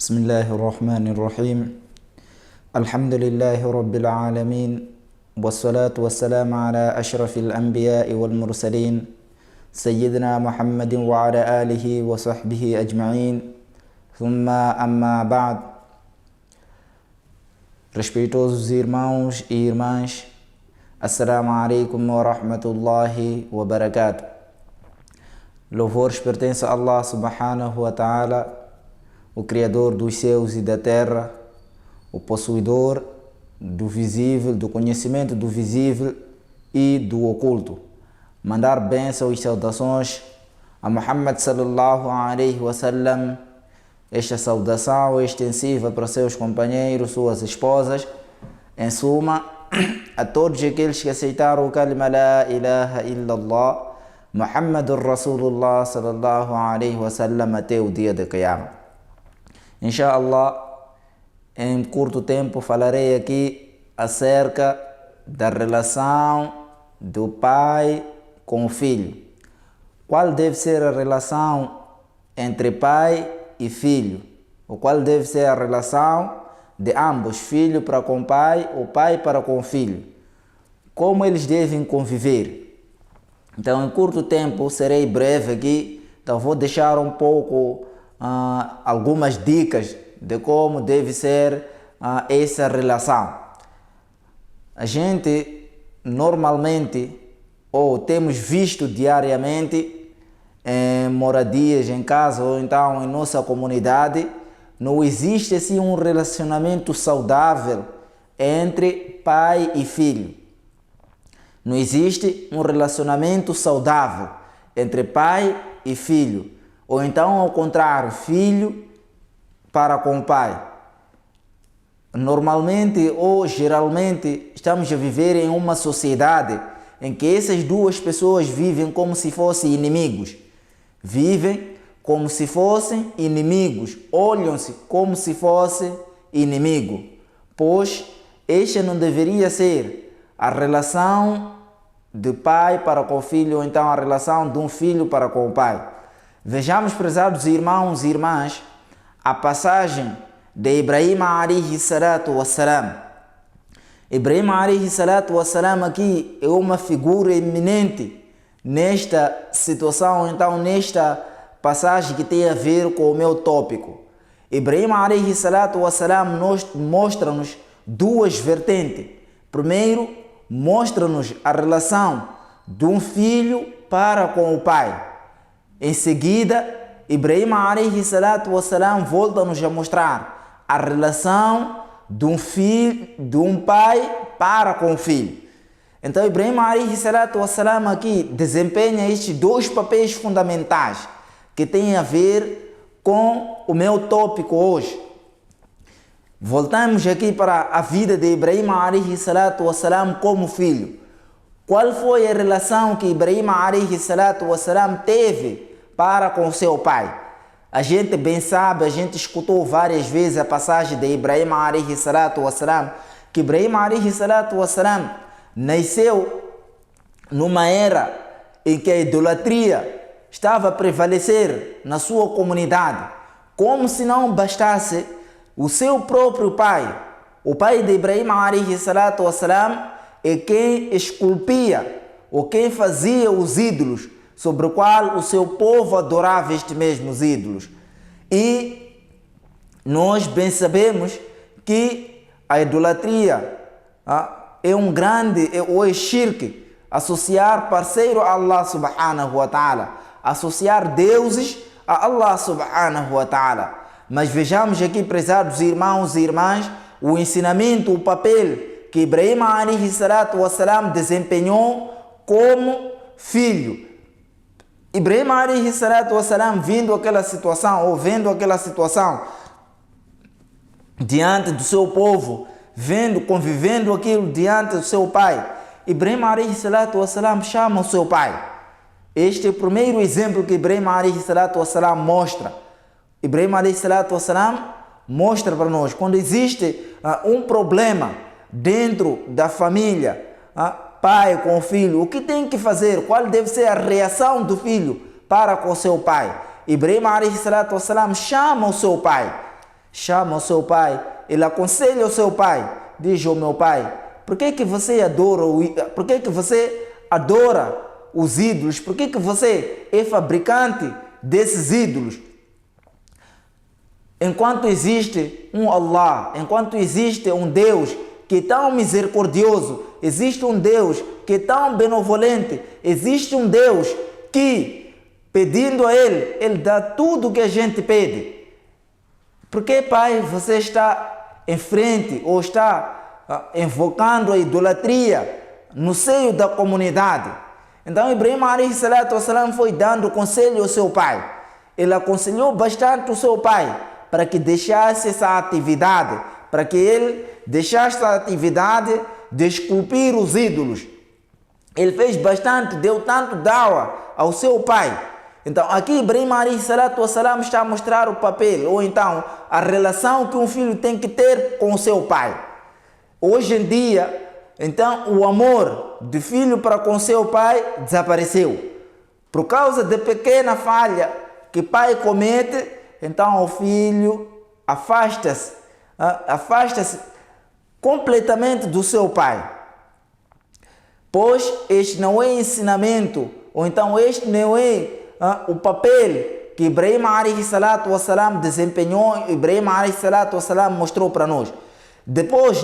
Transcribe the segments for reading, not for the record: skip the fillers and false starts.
بسم الله الرحمن الرحيم الحمد لله رب العالمين والصلاة والسلام على أشرف الأنبياء والمرسلين سيدنا محمد وعلى آله وصحبه أجمعين ثم أما بعد. Respeitosos irmãos e irmãs, Assalamu alaikum wa rahmatullahi wa barakatuh. Louvores pertencem a Allah subhanahu wa ta'ala, o Criador dos céus e da terra, o possuidor do visível, do conhecimento do visível e do oculto. Mandar bênçãos e saudações a Muhammad sallallahu alaihi wa sallam. Esta saudação é extensiva para seus companheiros, suas esposas, em suma, a todos aqueles que aceitaram o kalima la ilaha illallah, Muhammadur Rasulullah sallallahu alaihi wa sallam até o dia de Qiyamah. Inshallah, em curto tempo falarei aqui acerca da relação do pai com o filho. Qual deve ser a relação entre pai e filho? O qual deve ser a relação de ambos, filho para com pai ou pai para com o filho? Como eles devem conviver? Então, em curto tempo, serei breve aqui, então vou deixar um pouco algumas dicas de como deve ser essa relação. A gente normalmente, ou temos visto diariamente, em moradias, em casa ou então em nossa comunidade, não existe assim um relacionamento saudável entre pai e filho. Não existe um relacionamento saudável entre pai e filho. Ou então, ao contrário, filho para com o pai. Normalmente ou geralmente estamos a viver em uma sociedade em que essas duas pessoas vivem como se fossem inimigos. Vivem como se fossem inimigos, olham-se como se fosse inimigo, pois esta não deveria ser a relação de pai para com o filho, ou então a relação de um filho para com o pai. Vejamos, prezados irmãos e irmãs, a passagem de Ibrahim alayhi salatu wassalam. Ibrahim alayhi salatu wassalam aqui é uma figura eminente nesta situação, então nesta passagem que tem a ver com o meu tópico. Ibrahim alayhi salatu wassalam mostra-nos duas vertentes. Primeiro, mostra-nos a relação de um filho para com o pai. Em seguida, Ibrahim alayhi salatu wassalam volta-nos a mostrar a relação de um filho, de um pai para com o filho. Então, Ibrahim alayhi salatu wassalam aqui desempenha estes dois papéis fundamentais que têm a ver com o meu tópico hoje. Voltamos aqui para a vida de Ibrahim alayhi salatu wassalam como filho. Qual foi a relação que Ibrahim alayhi salatu wassalam teve para com seu pai? A gente bem sabe, a gente escutou várias vezes a passagem de Ibrahim alayhi salatu wassalam, que Ibrahim alayhi salatu wassalam nasceu numa era em que a idolatria estava a prevalecer na sua comunidade. Como se não bastasse, o seu próprio pai, o pai de Ibrahim alayhi salatu wassalam, é quem esculpia ou quem fazia os ídolos sobre o qual o seu povo adorava estes mesmos ídolos. E nós bem sabemos que a idolatria é um grande, ou é shirk, associar parceiro a Allah subhanahu wa ta'ala, associar deuses a Allah subhanahu wa ta'ala. Mas vejamos aqui, prezados irmãos e irmãs, o ensinamento, o papel que Ibrahim alayhi salatu wassalam desempenhou como filho. Ibrahim alayhi salatu wassalam vendo aquela situação, ou vendo aquela situação diante do seu povo, convivendo aquilo diante do seu pai, Ibrahim alayhi salatu wassalam chama o seu pai. Este é o primeiro exemplo que Ibrahim alayhi salatu wassalam mostra. Ibrahim alayhi salatu wassalam mostra para nós, quando existe um problema dentro da família, pai com o filho, o que tem que fazer? Qual deve ser a reação do filho para com o seu pai? Ibrahim alayhi salatu wassalam chama o seu pai. chama o seu pai, ele aconselha o seu pai, diz ao meu pai, por que você adora os ídolos? Por que você é fabricante desses ídolos? Enquanto existe um Allah, enquanto existe um Deus que é tão misericordioso, existe um Deus que é tão benevolente, existe um Deus que, pedindo a Ele dá tudo o que a gente pede. Por que, pai, você está em frente ou está invocando a idolatria no seio da comunidade? Então, Ibrahim alayhi salatu wassalam foi dando conselho ao seu pai. Ele aconselhou bastante o seu pai para que deixasse essa atividade, para que ele deixasse a atividade de esculpir os ídolos. Ele fez bastante, deu tanto dawa ao seu pai. Então, aqui Ibrahim alayhi salatu wassalam está a mostrar o papel, ou então a relação que um filho tem que ter com o seu pai. Hoje em dia, então, o amor do filho para com seu pai desapareceu. Por causa de pequena falha que o pai comete, então o filho afasta-se completamente do seu pai. Pois este não é ensinamento, ou então este não é o papel que Ibrahim alayhi salatu wassalam desempenhou, Ibrahim alayhi salatu wassalam mostrou para nós. Depois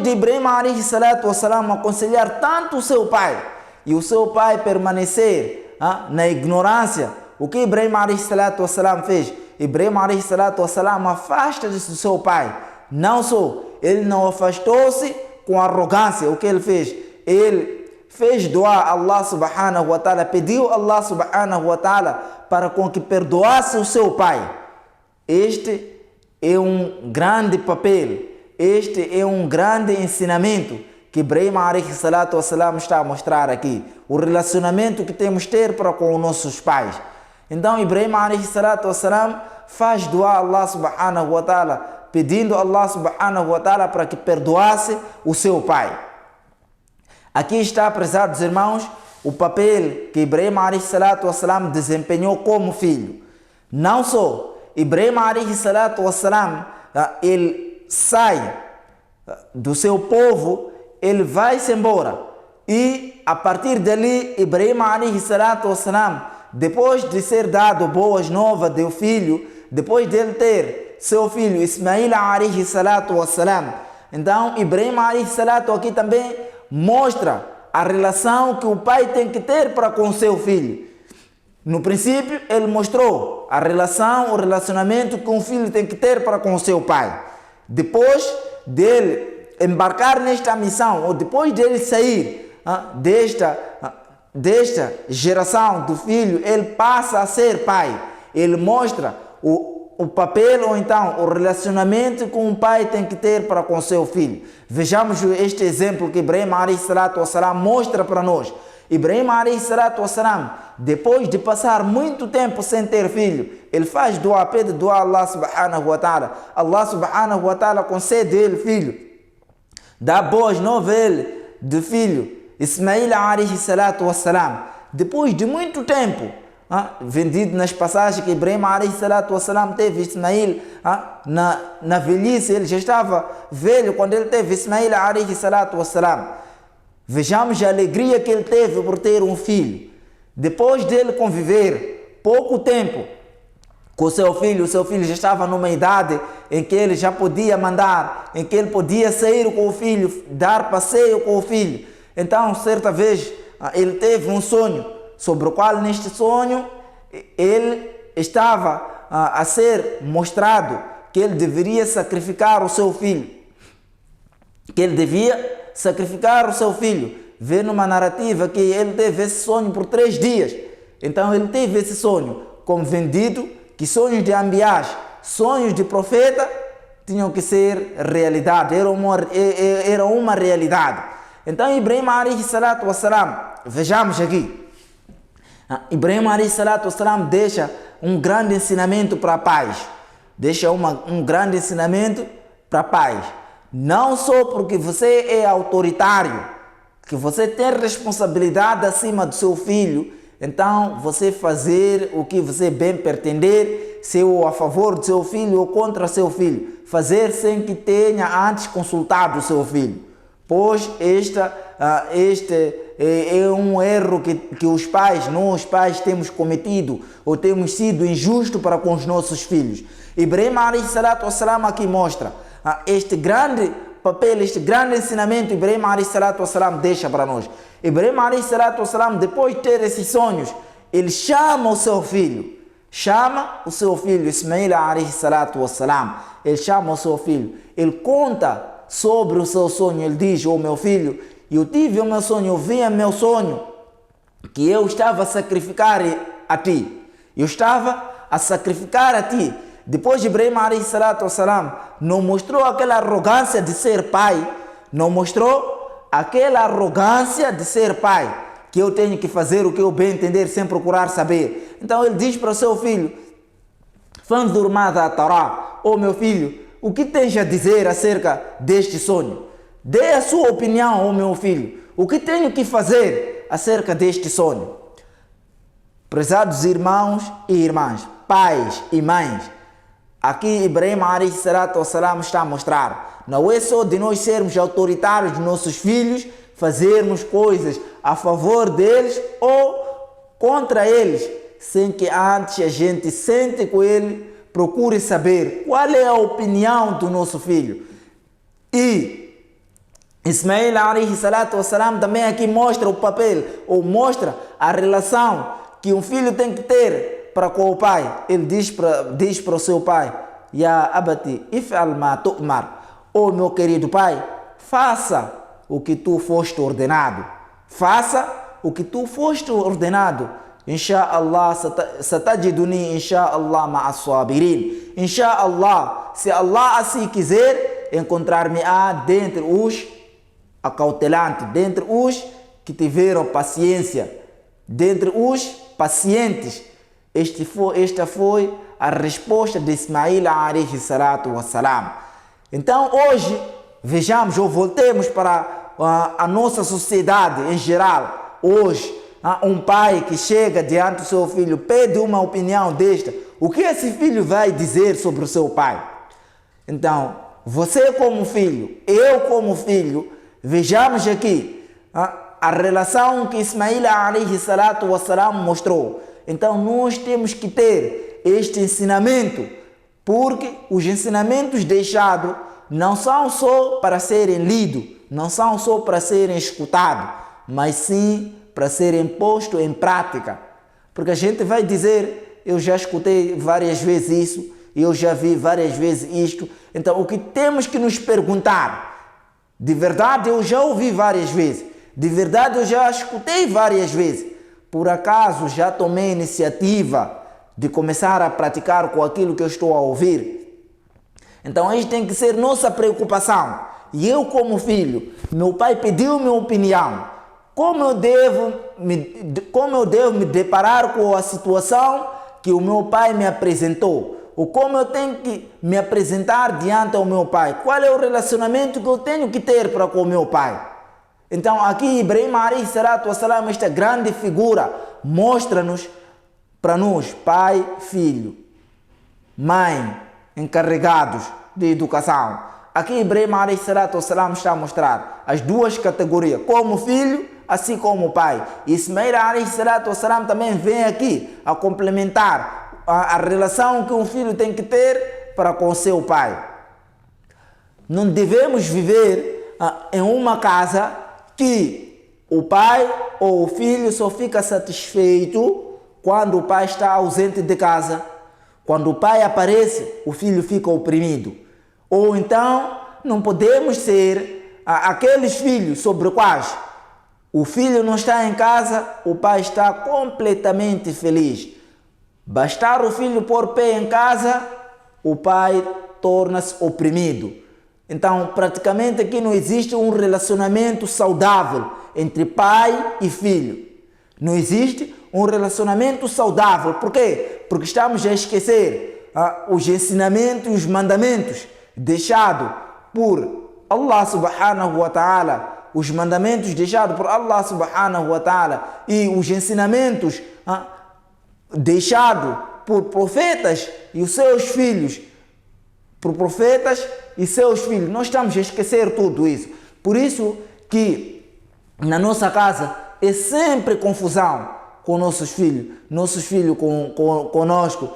de Ibrahim alayhi salatu wassalam aconselhar tanto o seu pai, e o seu pai permanecer na ignorância, o que Ibrahim alayhi salatu wassalam fez? Ibrahim alayhi salatu wassalam afasta-se do seu pai. Não só, ele não afastou-se com arrogância. O que ele fez? Ele fez dua a Allah subhanahu wa ta'ala, pediu a Allah subhanahu wa ta'ala para com que perdoasse o seu pai. Este é um grande papel, este é um grande ensinamento que Ibrahim alayhi salatu wassalam está a mostrar aqui. O relacionamento que temos que ter para com os nossos pais. Então Ibrahim alayhi salatu wassalam faz dua a Allah subhanahu wa ta'ala, pedindo a Allah subhanahu wa ta'ala para que perdoasse o seu pai. Aqui está, prezados irmãos, o papel que Ibrahim alayhi salatu wassalam desempenhou como filho. Não só Ibrahim alayhi salatu wassalam, ele sai do seu povo, ele vai-se embora. E a partir dali, Ibrahim alayhi salatu wassalam, depois de ser dado boas novas do filho, depois de ele ter seu filho Ismail alayhi salatu wassalam, então Ibrahim alayhi salatu aqui também mostra a relação que o pai tem que ter para com seu filho. No princípio, ele mostrou a relação, o relacionamento que um filho tem que ter para com seu pai. Depois dele embarcar nesta missão, ou depois dele sair desta geração do filho, ele passa a ser pai. Ele mostra o papel, ou então o relacionamento que um pai tem que ter para com seu filho. Vejamos este exemplo que Ibrahim alayhi salatu wassalam mostra para nós. Ibrahim alayhi salatu wassalam, depois de passar muito tempo sem ter filho, ele faz dua, pede dua a Allah subhanahu wa ta'ala. Allah subhanahu wa ta'ala concede ele filho, dá boas novas a ele do filho Ismail alayhi salatu wassalam. Depois de muito tempo, vendido nas passagens que Ibrahim alayhi salatu wassalam teve Ismail na velhice, ele já estava velho quando ele teve Ismail alayhi salatu wassalam. Vejamos a alegria que ele teve por ter um filho. Depois dele conviver pouco tempo com o seu filho já estava numa idade em que ele já podia mandar, em que ele podia sair com o filho, dar passeio com o filho. Então, certa vez, ele teve um sonho, sobre o qual neste sonho ele estava a ser mostrado que ele deveria sacrificar o seu filho. Que ele devia sacrificar o seu filho. Vê numa narrativa que ele teve esse sonho por 3 dias. Então ele teve esse sonho como vendido, que sonhos de ambiás, sonhos de profeta, tinham que ser realidade, era uma realidade. Então Ibrahim alayhi salatu wassalam, vejamos aqui, Ibrahim alayhi salatu wassalam deixa um grande ensinamento para pais, deixa um grande ensinamento para pais. Não só porque você é autoritário, que você tem responsabilidade acima do seu filho, Então, você fazer o que você bem pretender, se a favor do seu filho ou contra seu filho, fazer sem que tenha antes consultado o seu filho. Pois este é um erro que nós pais temos cometido ou temos sido injustos para com os nossos filhos. Ibrahim alayhi salatu wassalam aqui mostra este grande papel, este grande ensinamento Ibrahim alayhi salatu wassalam deixa para nós. Ibrahim alayhi salatu wassalam, depois de ter esses sonhos, ele chama o seu filho Ismail alayhi salatu wassalam, ele chama o seu filho, ele conta sobre o seu sonho, ele diz: meu filho, eu tive o meu sonho, eu vi o meu sonho, que eu estava a sacrificar a ti, Depois de Ibrahim alayhi salatu wassalam, não mostrou aquela arrogância de ser pai, que eu tenho que fazer o que eu bem entender sem procurar saber. Então ele diz para o seu filho: Fanzur madha tara, meu filho, o que tens a dizer acerca deste sonho? Dê a sua opinião, meu filho. O que tenho que fazer acerca deste sonho? Prezados irmãos e irmãs, pais e mães, aqui Ibrahim alayhi salatu wassalam está a mostrar: não é só de nós sermos autoritários dos nossos filhos, fazermos coisas a favor deles ou contra eles, sem que antes a gente sente com ele, procure saber qual é a opinião do nosso filho. E Ismail alayhi salatu wassalam também aqui mostra o papel, ou mostra a relação que um filho tem que ter para com o pai. Ele diz para o seu pai: Ya abati if'al ma tu'mar, meu querido pai, faça o que tu foste ordenado. Insha'Allah satajiduni insha'Allah ma'as sabirin. Insha'Allah, se Allah assim quiser, encontrar-me-á dentre os acautelantes, dentre os que tiveram paciência, dentre os pacientes. Esta foi a resposta de Ismail alayhi salatu wassalam. Então hoje, vejamos ou voltemos para a nossa sociedade em geral. Hoje, um pai que chega diante do seu filho, pede uma opinião desta, o que esse filho vai dizer sobre o seu pai? Então, você como filho, eu como filho, vejamos aqui a relação que Ismail alayhi salatu wassalam mostrou. Então nós temos que ter este ensinamento, porque os ensinamentos deixados não são só para serem lidos, não são só para serem escutados, mas sim para serem postos em prática. Porque a gente vai dizer: eu já escutei várias vezes isso, eu já vi várias vezes isto. Então o que temos que nos perguntar: de verdade eu já ouvi várias vezes, de verdade eu já escutei várias vezes, por acaso já tomei iniciativa de começar a praticar com aquilo que eu estou a ouvir? Então isso tem que ser nossa preocupação. E eu como filho, meu pai pediu minha opinião. Como eu devo me deparar com a situação que o meu pai me apresentou? Ou como eu tenho que me apresentar diante ao meu pai? Qual é o relacionamento que eu tenho que ter para com o meu pai? Então aqui Ibrahim alayhi salatu wassalam, esta grande figura, mostra-nos para nós, pai, filho, mãe, encarregados de educação. Aqui Ibrahim alayhi salatu wassalam está a mostrar as duas categorias, como filho, assim como pai. Ismail alayhi salatu wassalam também vem aqui a complementar a relação que um filho tem que ter para com seu pai. Não devemos viver em uma casa que o pai ou o filho só fica satisfeito quando o pai está ausente de casa. Quando o pai aparece, o filho fica oprimido. Ou então, não podemos ser aqueles filhos sobre os quais o filho não está em casa, o pai está completamente feliz. Bastar o filho pôr pé em casa, o pai torna-se oprimido. Então, praticamente aqui não existe um relacionamento saudável entre pai e filho. Não existe um relacionamento saudável. Por quê? Porque estamos a esquecer os ensinamentos e os mandamentos deixados por Allah subhanahu wa ta'ala os mandamentos deixados por Allah subhanahu wa ta'ala e os ensinamentos deixados por profetas e os seus filhos, por profetas e seus filhos. Nós estamos a esquecer tudo isso. Por isso que na nossa casa é sempre confusão com nossos filhos conosco.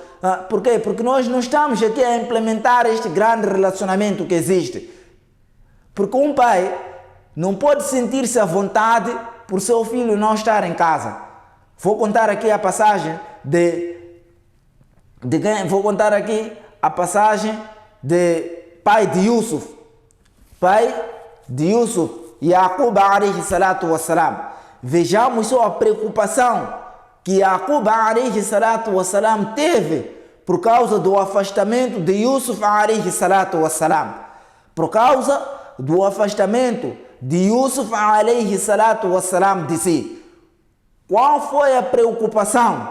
Por quê? Porque nós não estamos aqui a implementar este grande relacionamento que existe. Porque um pai não pode sentir-se à vontade por seu filho não estar em casa. Vou contar aqui a passagem de pai de Yusuf. Pai de Yusuf, Yaqub alayhi salatu wassalam. Vejamos só a preocupação que Yaqub alayhi salatu wassalam teve por causa do afastamento de Yusuf alayhi salatu wassalam. Por causa do afastamento de Yusuf alayhi salatu wassalam de si. Qual foi a preocupação?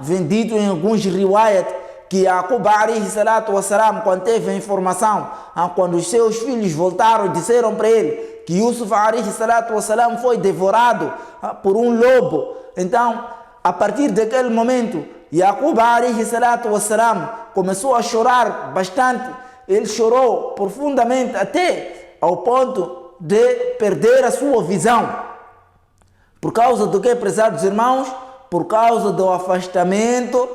Vem dito em alguns riwayat que Yaqub alayhi salatu wassalam, quando teve a informação, quando os seus filhos voltaram, disseram para ele que Yusuf alayhi salatu wassalam foi devorado por um lobo. Então, a partir daquele momento, Yaqub alayhi salatu wassalam começou a chorar bastante. Ele chorou profundamente até ao ponto de perder a sua visão. Por causa do que, prezados irmãos? Por causa do afastamento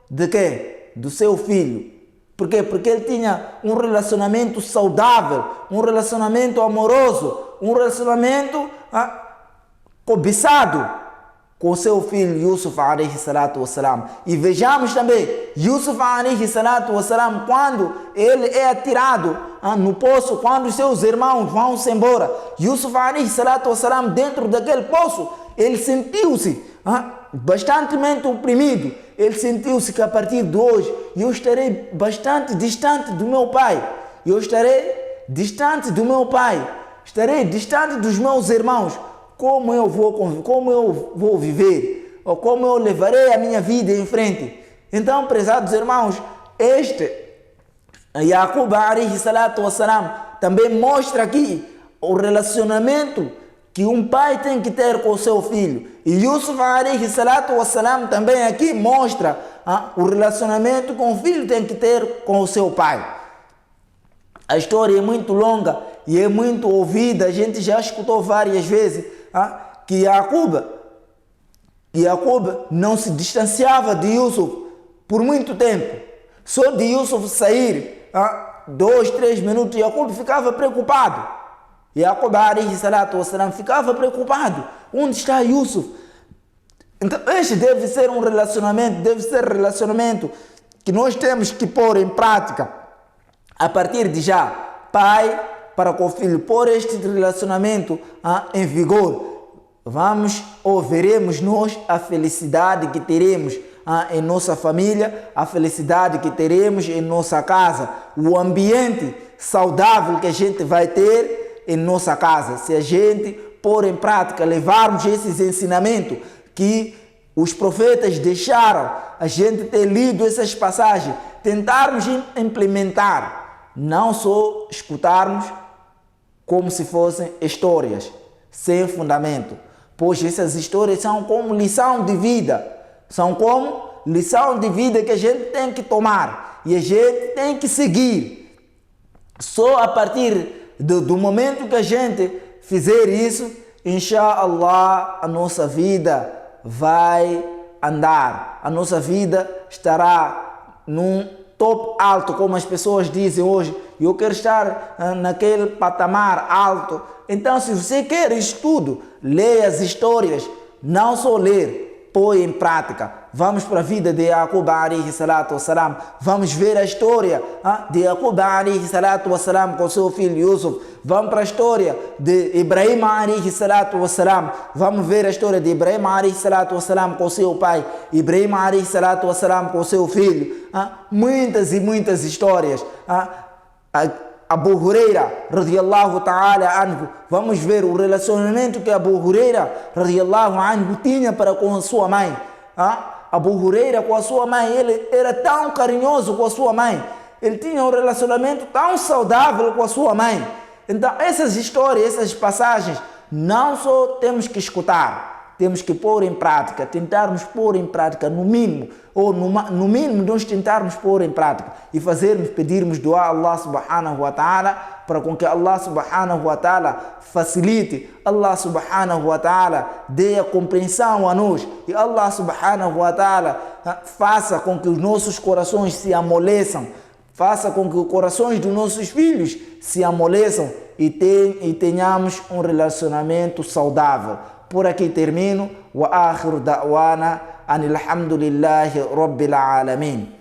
de quê? Do seu filho. Por quê? Porque ele tinha um relacionamento saudável, um relacionamento amoroso, um relacionamento cobiçado com seu filho Yusuf alayhi salatu wassalam. E vejamos também, Yusuf alayhi salatu wassalam, quando ele é atirado no poço, quando os seus irmãos vão-se embora, Yusuf alayhi salatu wassalam, dentro daquele poço, ele sentiu-se bastante oprimido. Ele sentiu-se que a partir de hoje eu estarei bastante distante do meu pai. Eu estarei distante do meu pai. Estarei distante dos meus irmãos. Como eu vou viver? Ou como eu levarei a minha vida em frente? Então, prezados irmãos, este Yaqub alayhi salatu wassalam também mostra aqui o relacionamento que um pai tem que ter com o seu filho. E Yusuf alayhi salatu wassalam também aqui mostra o relacionamento que um filho tem que ter com o seu pai. A história é muito longa e é muito ouvida. A gente já escutou várias vezes que Yaqub não se distanciava de Yusuf por muito tempo. Só de Yusuf sair 2, 3 minutos, Yaqub ficava preocupado. Yaqub alayhi salatu wassalam ficava preocupado. Onde está Yusuf? Então este deve ser um relacionamento que nós temos que pôr em prática a partir de já. Pai para com o filho, pôr este relacionamento em vigor. Vamos ou veremos nós a felicidade que teremos em nossa família, a felicidade que teremos em nossa casa, o ambiente saudável que a gente vai ter em nossa casa, se a gente pôr em prática, levarmos esses ensinamentos que os profetas deixaram, a gente ter lido essas passagens, tentarmos implementar, não só escutarmos como se fossem histórias sem fundamento, pois essas histórias são como lição de vida, que a gente tem que tomar e a gente tem que seguir. Só a partir do momento que a gente fizer isso, inshallah, a nossa vida vai andar. A nossa vida estará num top alto, como as pessoas dizem hoje. Eu quero estar naquele patamar alto. Então, se você quer isso tudo, leia as histórias. Não só ler, põe em prática. Vamos para a vida de Yaqub alayhi salatu wassalam. Vamos ver a história de Yaqub alayhi salatu wassalam com seu filho Yusuf. Vamos para a história de Ibrahim alayhi salatu wassalam. Vamos ver a história de Ibrahim alayhi salatu wassalam com seu pai. Ibrahim alayhi salatu wassalam com seu filho. Muitas e muitas histórias. Abu Huraira radiyallahu ta'ala anhu. Vamos ver o relacionamento que Abu Huraira radiyallahu anhu tinha para com a sua mãe. Abu Huraira com a sua mãe, ele era tão carinhoso com a sua mãe. Ele tinha um relacionamento tão saudável com a sua mãe. Então essas histórias, essas passagens, não só temos que escutar, temos que pôr em prática, tentarmos pôr em prática no mínimo, ou no mínimo nós tentarmos pôr em prática e pedirmos dua a Allah subhanahu wa ta'ala, para com que Allah subhanahu wa ta'ala facilite, Allah subhanahu wa ta'ala dê a compreensão a nós e Allah subhanahu wa ta'ala faça com que os nossos corações se amoleçam, faça com que os corações dos nossos filhos se amoleçam e tenhamos um relacionamento saudável. Por aqui termino. Wa akhiru da'wana anil hamdulillahi rabbil alamin.